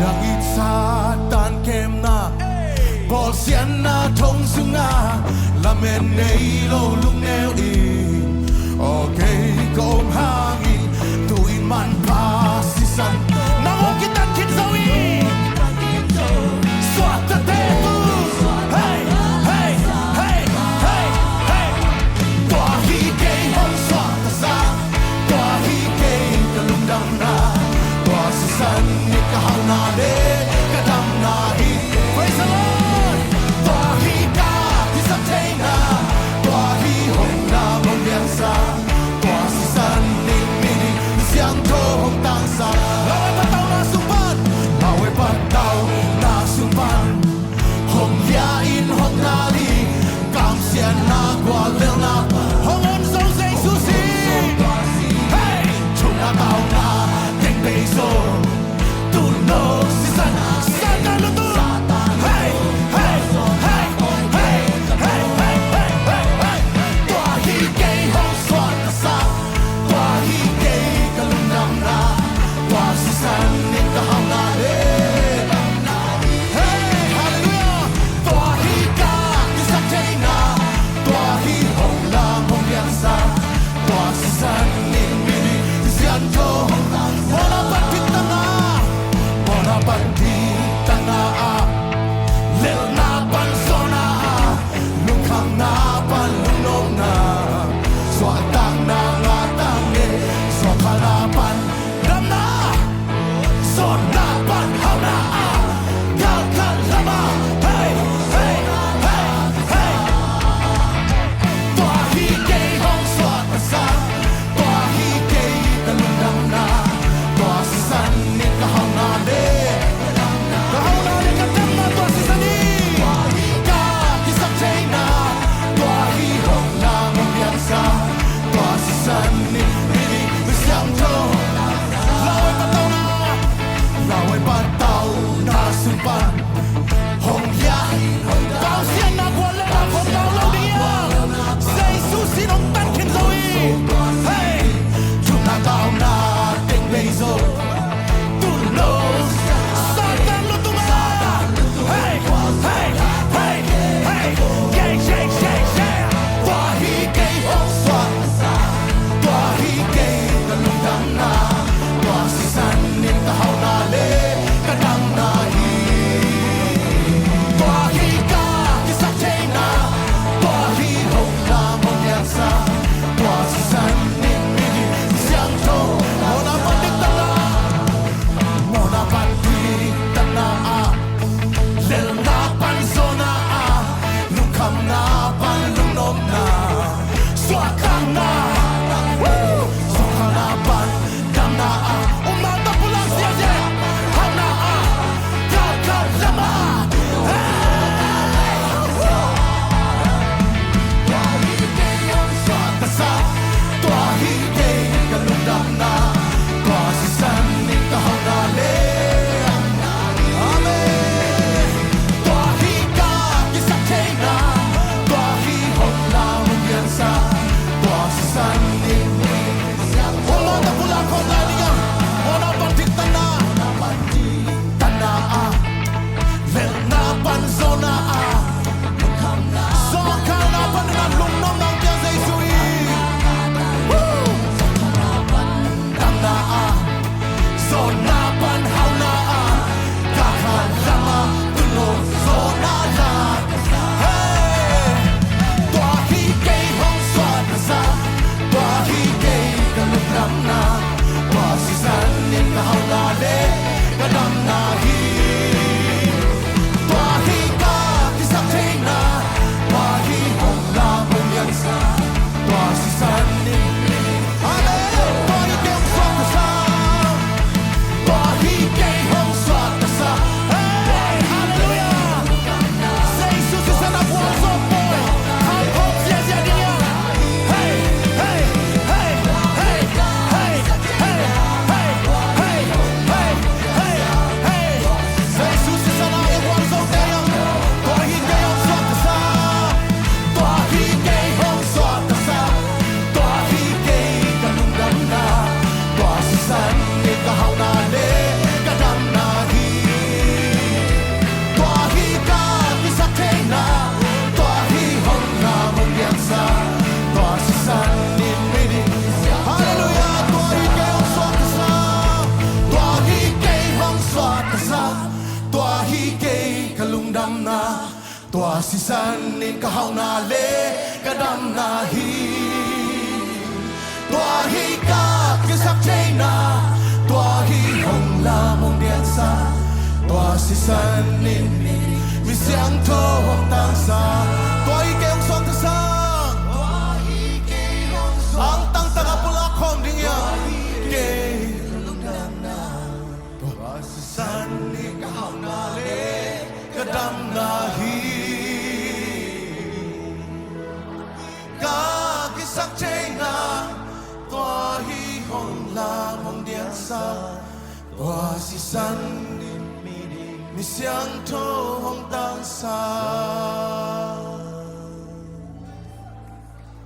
Sa tan kem na Bol sian na thong sunga La men nei lo lung neo in Okay kom hangi Tuin man pa si san Namo kita kit zawi Swat ta tetu Hey, hey, hey, hey, hey Tua hi kei hong swat ta sa Tua hi kei kalung dam na Tua si san ni ka hao na de Praise the Lord. Tua hi ka hi sa teina, tua hi hong na mong biang sa, tua si san ning mini siang to hong tang sa. Laway pataw na sumpan, laway pataw na sumpan. Hong yain hong nali, kam sian na gwalel na, hong on so say susi. Hey, chung na tao na keng peso, tuno si san san na luto. Laway 多是山林个好哪里个当哪里多一个个啥子那多一红拉梦点啥多是山林咪想头红当啥多一个用双的上多一个用双当当个不拉空的呀给多是山林个好哪里个当哪里个个啥子那多一红拉梦点啥多是山林咪想头红当啥